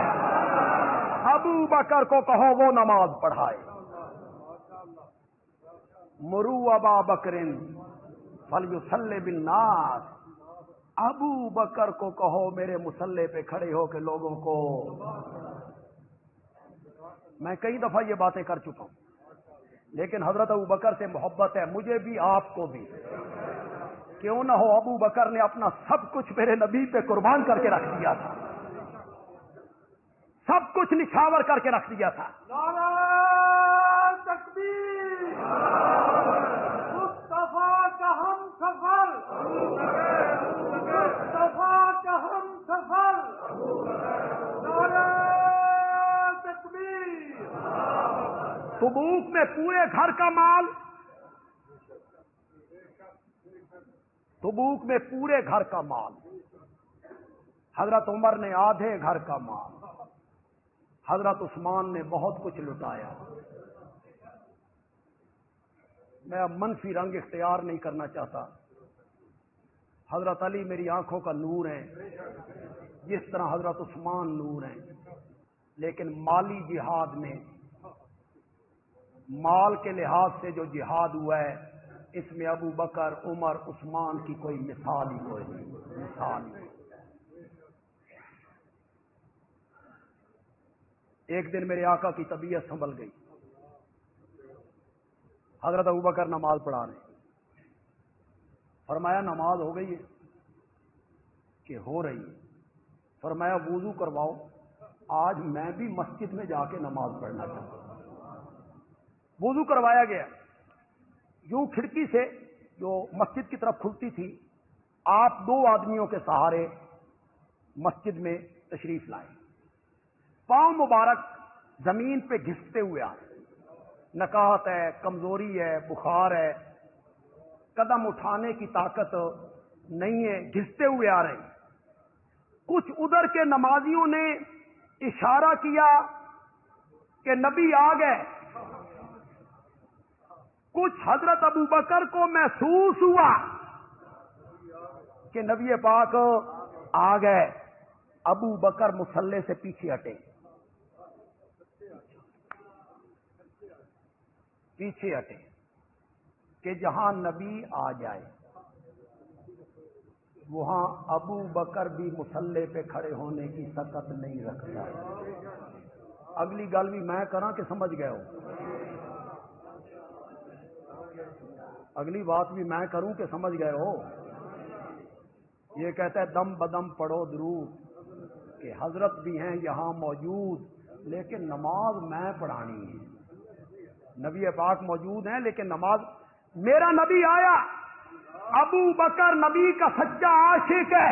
ابو بکر کو کہو وہ نماز پڑھائے۔ مرو ابا بکر فلیصلی بالناس، ابو بکر کو کہو میرے مصلے پہ کھڑے ہو کے لوگوں کو۔ میں کئی دفعہ یہ باتیں کر چکا ہوں، لیکن حضرت ابو بکر سے محبت ہے مجھے بھی، آپ کو بھی۔ کیوں نہ ہو، ابو بکر نے اپنا سب کچھ میرے نبی پہ قربان کر کے رکھ دیا تھا، سب کچھ نچھاور کر کے رکھ دیا تھا۔ نعرہ تکبیر، مصطفیٰ کا ہم سفر، مصطفیٰ کا ہم سفر، نعرہ تکبیر۔ تبوک میں پورے گھر کا مال، تبوک میں پورے گھر کا مال، حضرت عمر نے آدھے گھر کا مال، حضرت عثمان نے بہت کچھ لٹایا۔ میں اب منفی رنگ اختیار نہیں کرنا چاہتا، حضرت علی میری آنکھوں کا نور ہے، جس طرح حضرت عثمان نور ہیں۔ لیکن مالی جہاد میں مال کے لحاظ سے جو جہاد ہوا ہے اس میں ابو بکر عمر عثمان کی کوئی مثال ہی کوئی نہیں، مثال ہی۔ ایک دن میرے آقا کی طبیعت سنبھل گئی، حضرت ابو بکر نماز پڑھا رہے، فرمایا نماز ہو گئی ہے کہ ہو رہی ہے؟ فرمایا وضو کرواؤ، آج میں بھی مسجد میں جا کے نماز پڑھنا چاہتا ہوں۔ وضو کروایا گیا، یوں کھڑکی سے جو مسجد کی طرف کھلتی تھی آپ دو آدمیوں کے سہارے مسجد میں تشریف لائے، پاؤں مبارک زمین پہ گھستے ہوئے آ رہے، نکاہت ہے، کمزوری ہے، بخار ہے، قدم اٹھانے کی طاقت نہیں ہے، گھستے ہوئے آ رہے ہیں۔ کچھ ادھر کے نمازیوں نے اشارہ کیا کہ نبی آ گئے، کچھ حضرت ابو بکر کو محسوس ہوا کہ نبی پاک آ گئے، ابو بکر مصلی سے پیچھے ہٹے، پیچھے ہٹے کہ جہاں نبی آ جائے وہاں ابو بکر بھی مصلی پہ کھڑے ہونے کی طاقت نہیں رکھتا۔ اگلی گل بھی میں کراں کہ سمجھ گئے ہو؟ اگلی بات بھی میں کروں کہ سمجھ گئے ہو؟ یہ کہتا ہے دم بدم پڑھو درود کہ حضرت بھی ہیں یہاں موجود لیکن نماز میں پڑھانی ہے۔ نبی پاک موجود ہیں لیکن نماز، میرا نبی آیا، ابو بکر نبی کا سچا عاشق ہے،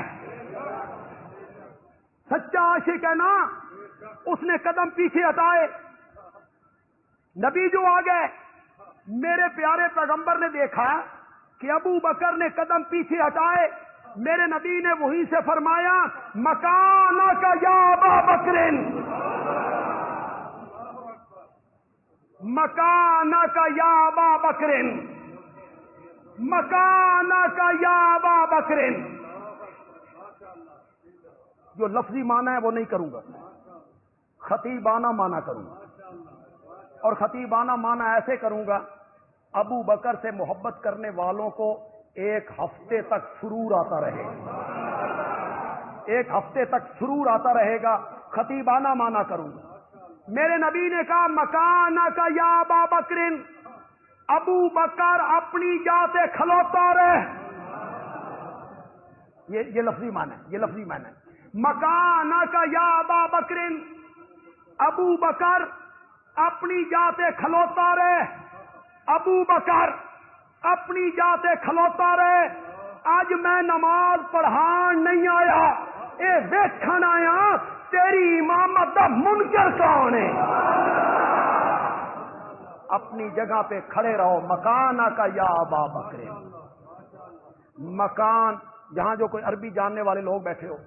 سچا عاشق ہے نا، اس نے قدم پیچھے ہٹائے، نبی جو آ گئے، میرے پیارے پیغمبر نے دیکھا کہ ابو بکر نے قدم پیچھے ہٹائے، میرے نبی نے وہیں سے فرمایا مکانک یا ابا بکر، مکانک یا ابا بکر، مکانک یا ابا بکر۔ جو لفظی معنی ہے وہ نہیں کروں گا، خطیبانہ معنی کروں گا، اور خطیبانہ معنی ایسے کروں گا، ابو بکر سے محبت کرنے والوں کو ایک ہفتے تک سرور آتا رہے گا، ایک ہفتے تک سرور آتا رہے گا، خطیبانہ معنی کروں گا۔ میرے نبی نے کہا مکانک یا ابا بکر، ابو بکر اپنی جگہ سے کھلوتا رہے، یہ لفظی معنی ہے، یہ لفظی معنی ہے۔ مکانک یا ابا بکر، ابو بکر اپنی جگہ سے کھلوتا رہے، ابو بکر اپنی جگہ سے کھلوتا رہے، آج میں نماز پڑھان نہیں آیا، اے ویکھن آیا تیری امامت دا منکر کون ہے۔ اپنی جگہ پہ کھڑے رہو، مکانک یا ابا بکر۔ مکان، جہاں جو کوئی عربی جاننے والے لوگ بیٹھے ہو،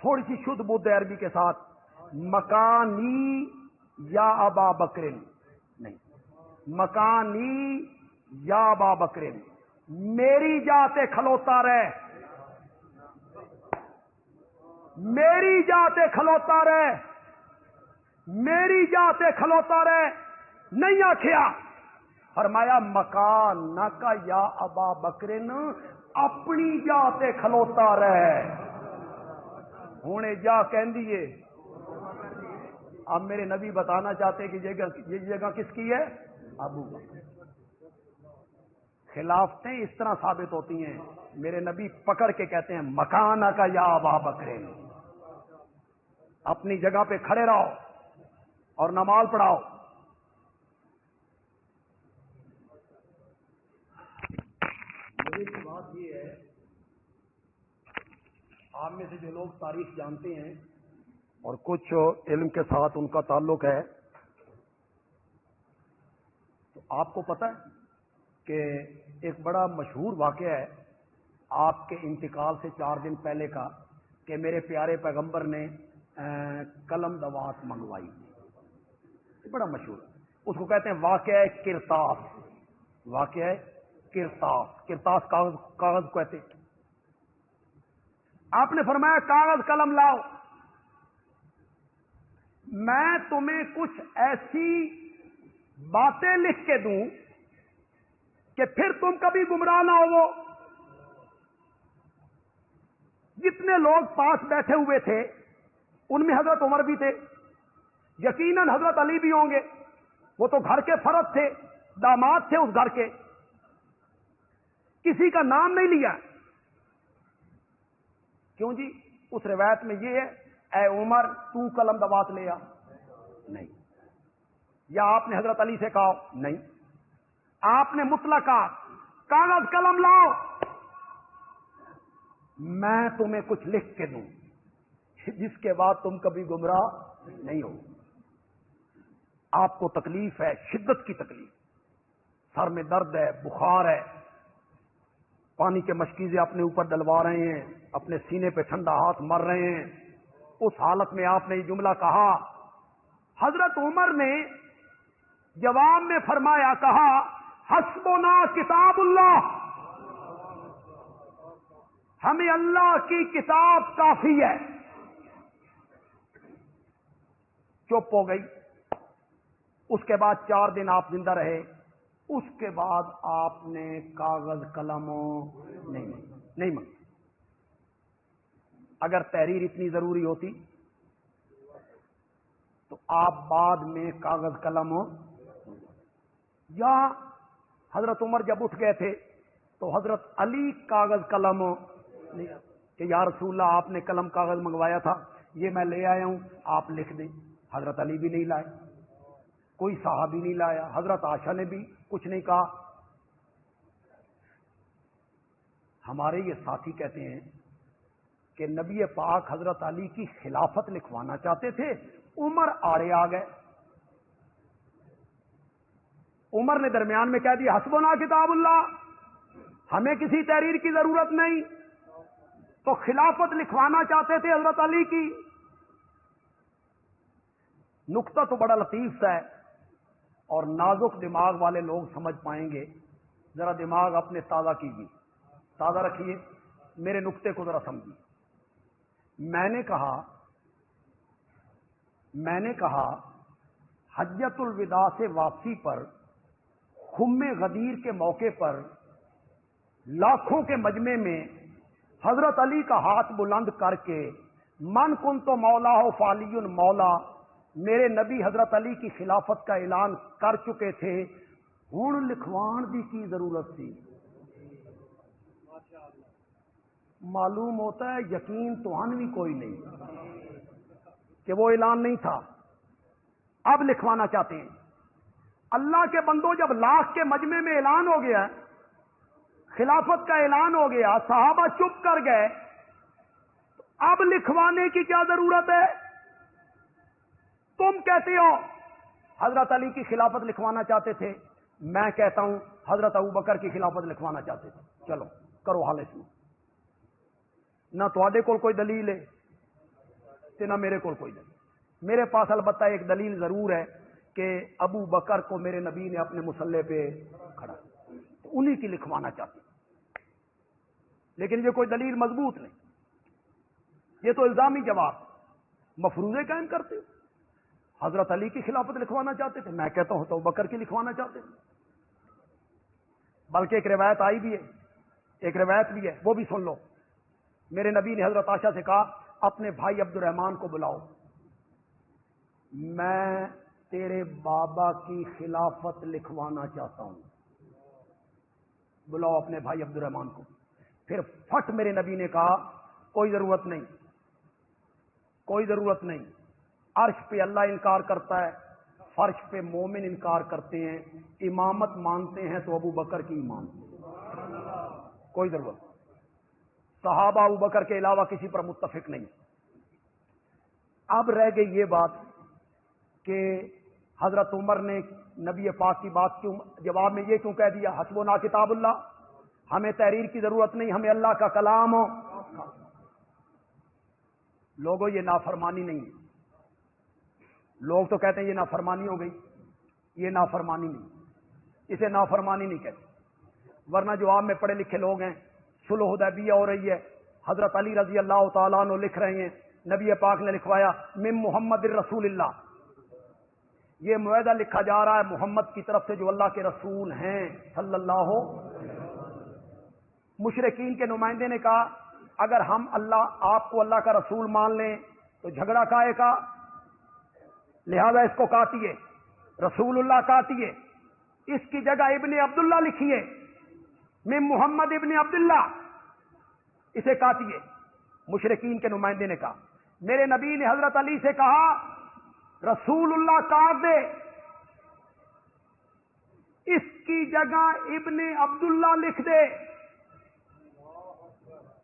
تھوڑی سی شدھ بدھ ہے عربی کے ساتھ، مکانی یا ابا بکر نہیں، مکانی یا ابا بکر، میری جاتے کھلوتا رہے، میری جاتے کھلوتا رہے، میری جاتے کھلوتا رہے، نہیں آکھیا، فرمایا مکانک یا ابا بکر، اپنی جاتے کھلوتا رہے۔ ہونے جا کہن دیے، اب میرے نبی بتانا چاہتے کہ یہ جگہ کس کی ہے؟ ابو بکر۔ خلافتیں اس طرح ثابت ہوتی ہیں، میرے نبی پکڑ کے کہتے ہیں مکانک یا ابا بکر، اپنی جگہ پہ کھڑے رہو اور نماز پڑھاؤ۔ بات یہ ہے، آپ میں سے جو لوگ تاریخ جانتے ہیں اور کچھ علم کے ساتھ ان کا تعلق ہے، تو آپ کو پتہ ہے کہ ایک بڑا مشہور واقعہ ہے آپ کے انتقال سے 4 دن پہلے کا، کہ میرے پیارے پیغمبر نے قلم دوات منگوائی، یہ بڑا مشہور ہے، اس کو کہتے ہیں واقعہ کرتاس، واقعہ کرتاس، کرتاس کاغذ کہتے ہیں۔ آپ نے فرمایا کاغذ قلم لاؤ، میں تمہیں کچھ ایسی باتیں لکھ کے دوں کہ پھر تم کبھی گمراہ نہ ہو. جتنے لوگ پاس بیٹھے ہوئے تھے ان میں حضرت عمر بھی تھے, یقیناً حضرت علی بھی ہوں گے, وہ تو گھر کے فرد تھے, داماد تھے اس گھر کے, کسی کا نام نہیں لیا. کیوں جی؟ اس روایت میں یہ ہے اے عمر تو قلم دوات لے آ, نہیں. یا آپ نے حضرت علی سے کہا نہیں, آپ نے مطلق کہا کاغذ قلم لاؤ, میں تمہیں کچھ لکھ کے دوں جس کے بعد تم کبھی گمراہ نہیں ہو. آپ کو تکلیف ہے, شدت کی تکلیف, سر میں درد ہے, بخار ہے, پانی کے مشکیزیں اپنے اوپر ڈلوا رہے ہیں, اپنے سینے پہ ٹھنڈا ہاتھ مر رہے ہیں. اس حالت میں آپ نے یہ جملہ کہا. حضرت عمر نے جواب میں فرمایا, کہا حسبنا کتاب اللہ, ہمیں اللہ کی کتاب کافی ہے. چپ ہو گئی. اس کے بعد 4 دن آپ زندہ رہے. اس کے بعد آپ نے کاغذ قلم نہیں مانگا. اگر تحریر اتنی ضروری ہوتی تو آپ بعد میں کاغذ قلم یا حضرت عمر جب اٹھ گئے تھے تو حضرت علی کاغذ قلم کہ یا رسول اللہ آپ نے قلم کاغذ منگوایا تھا, یہ میں لے آیا ہوں, آپ لکھ دیں. حضرت علی بھی نہیں لائے, کوئی صحابی نہیں لایا, حضرت عائشہ نے بھی کچھ نہیں کہا. ہمارے یہ ساتھی کہتے ہیں کہ نبی پاک حضرت علی کی خلافت لکھوانا چاہتے تھے, عمر آڑے آ گئے. عمر نے درمیان میں کہہ دیا حسبنا کتاب اللہ, ہمیں کسی تحریر کی ضرورت نہیں. تو خلافت لکھوانا چاہتے تھے حضرت علی کی. نقطہ تو بڑا لطیف سا ہے اور نازک دماغ والے لوگ سمجھ پائیں گے. ذرا دماغ اپنے تازہ کیجیے, تازہ رکھیے, میرے نقطے کو ذرا سمجھیے. میں نے کہا حجۃ الوداع سے واپسی پر خم غدیر کے موقع پر لاکھوں کے مجمع میں حضرت علی کا ہاتھ بلند کر کے من کن تو مولا ہو فالی مولا, میرے نبی حضرت علی کی خلافت کا اعلان کر چکے تھے. ہن لکھوان دی کی ضرورت تھی؟ معلوم ہوتا ہے یقین تو بھی کوئی نہیں کہ وہ اعلان نہیں تھا, اب لکھوانا چاہتے ہیں. اللہ کے بندوں, جب لاکھ کے مجمع میں اعلان ہو گیا, خلافت کا اعلان ہو گیا, صحابہ چپ کر گئے, تو اب لکھوانے کی کیا ضرورت ہے؟ تم کہتے ہو حضرت علی کی خلافت لکھوانا چاہتے تھے, میں کہتا ہوں حضرت ابوبکر کی خلافت لکھوانا چاہتے تھے. چلو کرو حال اس میں. نہ تواڈے کول کوئی دلیل ہے تے نہ میرے کول کوئی دلیل. میرے پاس البتہ ایک دلیل ضرور ہے کہ ابو بکر کو میرے نبی نے اپنے مصلے پہ کھڑا, تو انہی کی لکھوانا چاہتے. لیکن یہ کوئی دلیل مضبوط نہیں, یہ تو الزامی جواب, مفروضے قائم کرتے ہو. حضرت علی کی خلافت لکھوانا چاہتے تھے, میں کہتا ہوں تو ابو بکر کی لکھوانا چاہتے تھے. بلکہ ایک روایت آئی بھی ہے, ایک روایت بھی ہے, وہ بھی سن لو. میرے نبی نے حضرت عائشہ سے کہا اپنے بھائی عبد الرحمان کو بلاؤ, میں تیرے بابا کی خلافت لکھوانا چاہتا ہوں. بلاؤ اپنے بھائی عبد الرحمان کو. پھر فٹ میرے نبی نے کہا کوئی ضرورت نہیں, کوئی ضرورت نہیں. عرش پہ اللہ انکار کرتا ہے, فرش پہ مومن انکار کرتے ہیں, امامت مانتے ہیں تو ابو بکر کی امام, کوئی ضرورت. صحابہ ابو بکر کے علاوہ کسی پر متفق نہیں. اب رہ گئی یہ بات کہ حضرت عمر نے نبی پاک کی بات کیوں جواب میں یہ کیوں کہہ دیا حسبنا کتاب اللہ, ہمیں تحریر کی ضرورت نہیں, ہمیں اللہ کا کلام ہو. لوگوں یہ نافرمانی نہیں ہے. لوگ تو کہتے ہیں یہ نافرمانی ہو گئی, یہ نافرمانی نہیں, اسے نافرمانی نہیں کہتے. ورنہ جو عام میں پڑھے لکھے لوگ ہیں, صلح حدیبیہ ہو رہی ہے, حضرت علی رضی اللہ تعالیٰ عنہ لکھ رہے ہیں نبی پاک نے لکھوایا من محمد الرسول اللہ، یہ معاہدہ لکھا جا رہا ہے محمد کی طرف سے جو اللہ کے رسول ہیں صلی اللہ ہو۔ مشرکین کے نمائندے نے کہا اگر ہم آپ کو اللہ کا رسول مان لیں تو جھگڑا کائے کا، لہذا اس کو کاٹیے، رسول اللہ کاٹیے، اس کی جگہ ابن عبداللہ لکھیے، من محمد ابن عبداللہ، اسے کاٹیے۔ مشرکین کے نمائندے نے کہا، میرے نبی نے حضرت علی سے کہا رسول اللہ کاٹ دے، اس کی جگہ ابن عبداللہ لکھ دے،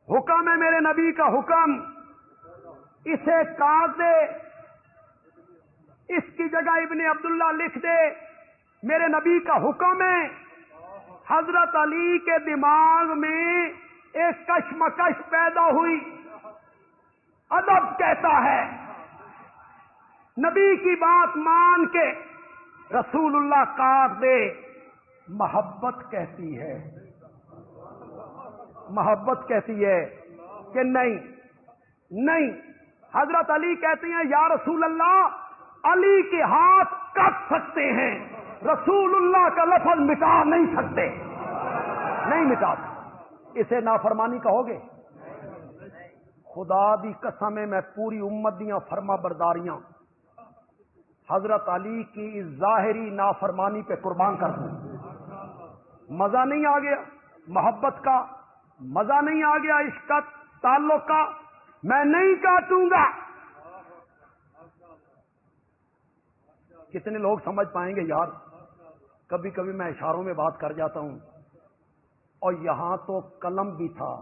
حکم ہے میرے نبی کا حکم، اسے کاٹ دے، اس کی جگہ ابن عبداللہ لکھ دے، میرے نبی کا حکم ہے۔ حضرت علی کے دماغ میں ایک کشمکش پیدا ہوئی، ادب کہتا ہے نبی کی بات مان کے رسول اللہ کاٹ دے، محبت کہتی ہے، محبت کہتی ہے کہ نہیں۔ حضرت علی کہتے ہیں یا رسول اللہ علی کے ہاتھ کٹ سکتے ہیں، رسول اللہ کا لفظ مٹا نہیں سکتے، نہیں مٹا سکتے۔ اسے نافرمانی کہو گے؟ خدا دی قسم ہے میں پوری امت دیاں فرما برداریاں حضرت علی کی اس ظاہری نافرمانی پہ قربان کر دوں۔ مزہ نہیں آ گیا محبت کا، مزہ نہیں آ گیا عشق کا، تعلق کا، میں نہیں کاٹوں گا۔ کتنے لوگ سمجھ پائیں گے یار؟ کبھی کبھی میں اشاروں میں بات کر جاتا ہوں، اور یہاں تو قلم بھی تھا،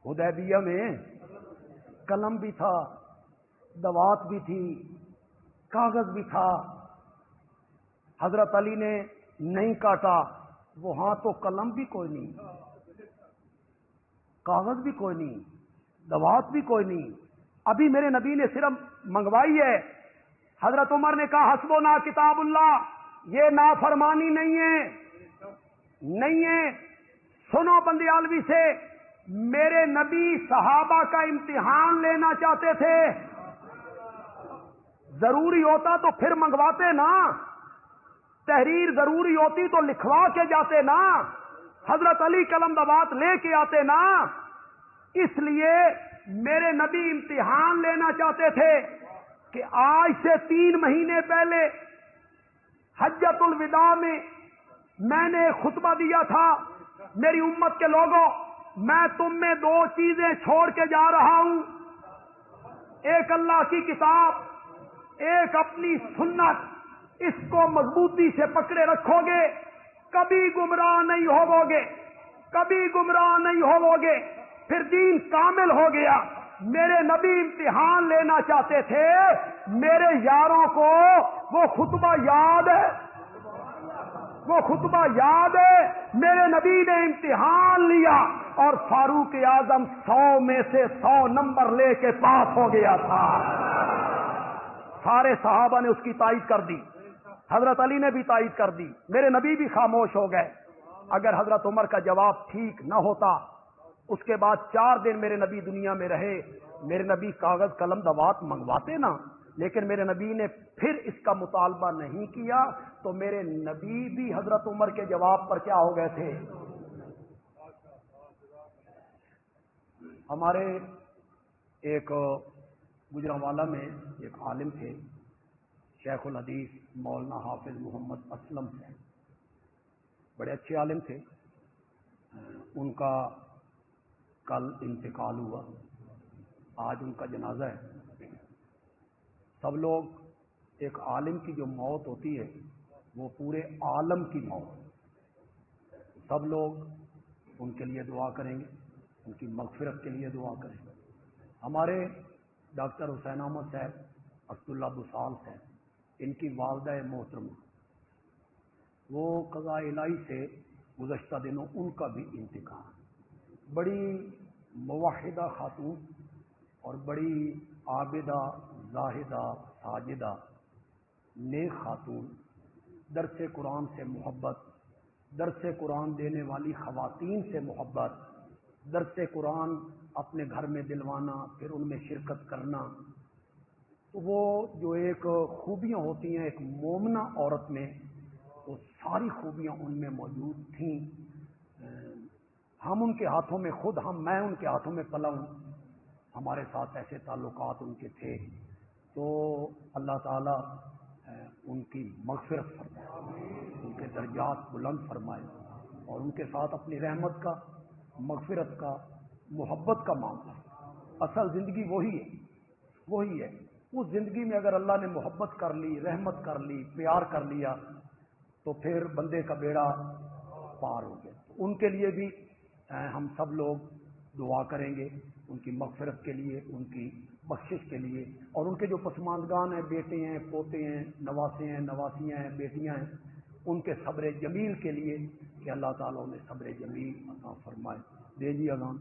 حدیبیہ میں قلم بھی تھا، دوات بھی تھی، کاغذ بھی تھا، حضرت علی نے نہیں کاٹا، وہاں تو قلم بھی کوئی نہیں، کاغذ بھی کوئی نہیں، دوات بھی کوئی نہیں، ابھی میرے نبی نے صرف منگوائی ہے۔ حضرت عمر نے کہا حسبنا کتاب اللہ، یہ نافرمانی نہیں ہے۔ سنو بندیالوی سے، میرے نبی صحابہ کا امتحان لینا چاہتے تھے، ضروری ہوتا تو پھر منگواتے نا، تحریر ضروری ہوتی تو لکھوا کے جاتے نا، حضرت علی قلم دوات لے کے آتے نا۔ اس لیے میرے نبی امتحان لینا چاہتے تھے کہ آج سے 3 مہینے پہلے حجۃ الوداع میں نے ایک خطبہ دیا تھا، میری امت کے لوگوں میں تم میں 2 چیزیں چھوڑ کے جا رہا ہوں، ایک اللہ کی کتاب، ایک اپنی سنت، اس کو مضبوطی سے پکڑے رکھو گے، کبھی گمراہ نہیں ہوو گے، کبھی گمراہ نہیں ہوو گے، پھر دین کامل ہو گیا۔ میرے نبی امتحان لینا چاہتے تھے، میرے یاروں کو وہ خطبہ یاد ہے، وہ خطبہ یاد ہے، میرے نبی نے امتحان لیا اور فاروق اعظم 100 میں سے 100 نمبر لے کے پاس ہو گیا تھا۔ سارے صحابہ نے اس کی تائید کر دی، حضرت علی نے بھی تائید کر دی، میرے نبی بھی خاموش ہو گئے۔ اگر حضرت عمر کا جواب ٹھیک نہ ہوتا، اس کے بعد 4 دن میرے نبی دنیا میں رہے، میرے نبی کاغذ قلم دوات منگواتے نا، لیکن میرے نبی نے پھر اس کا مطالبہ نہیں کیا، تو میرے نبی بھی حضرت عمر کے جواب پر کیا ہو گئے تھے۔ ہمارے ایک گجرانوالہ میں ایک عالم تھے، شیخ الحدیث مولانا حافظ محمد اسلم سے، بڑے اچھے عالم تھے، ان کا کل انتقال ہوا، آج ان کا جنازہ ہے۔ سب لوگ ایک عالم کی جو موت ہوتی ہے وہ پورے عالم کی موت، سب لوگ ان کے لیے دعا کریں گے، ان کی مغفرت کے لیے دعا کریں گے۔ ہمارے ڈاکٹر حسین احمد صاحب عبداللہ بسال صاحب، ان کی والدہ محترمہ، وہ قضاء الہی سے گزشتہ دنوں ان کا بھی انتقال، بڑی موحدہ خاتون اور بڑی عابدہ زاہدہ ساجدہ نیک خاتون، درس قرآن سے محبت، درس قرآن دینے والی خواتین سے محبت، درس قرآن اپنے گھر میں دلوانا، پھر ان میں شرکت کرنا، تو وہ جو ایک خوبیاں ہوتی ہیں ایک مومنہ عورت میں، وہ ساری خوبیاں ان میں موجود تھیں۔ ہم ان کے ہاتھوں میں میں ان کے ہاتھوں میں پلا ہوں، ہمارے ساتھ ایسے تعلقات ان کے تھے، تو اللہ تعالیٰ ان کی مغفرت فرمائے، ان کے درجات بلند فرمائے، اور ان کے ساتھ اپنی رحمت کا، مغفرت کا، محبت کا معاملہ۔ اصل زندگی وہی ہے۔ اس زندگی میں اگر اللہ نے محبت کر لی، رحمت کر لی، پیار کر لیا، تو پھر بندے کا بیڑا پار ہو گیا۔ تو ان کے لیے بھی ہم سب لوگ دعا کریں گے، ان کی مغفرت کے لیے، ان کی بخشش کے لیے، اور ان کے جو پسماندگان ہیں، بیٹے ہیں، پوتے ہیں، نواسے ہیں، نواسیاں ہیں، بیٹیاں ہیں، ان کے صبر جمیل کے لیے کہ اللہ تعالیٰ انہیں صبر جمیل عطا فرمائے۔ دے جی اذان۔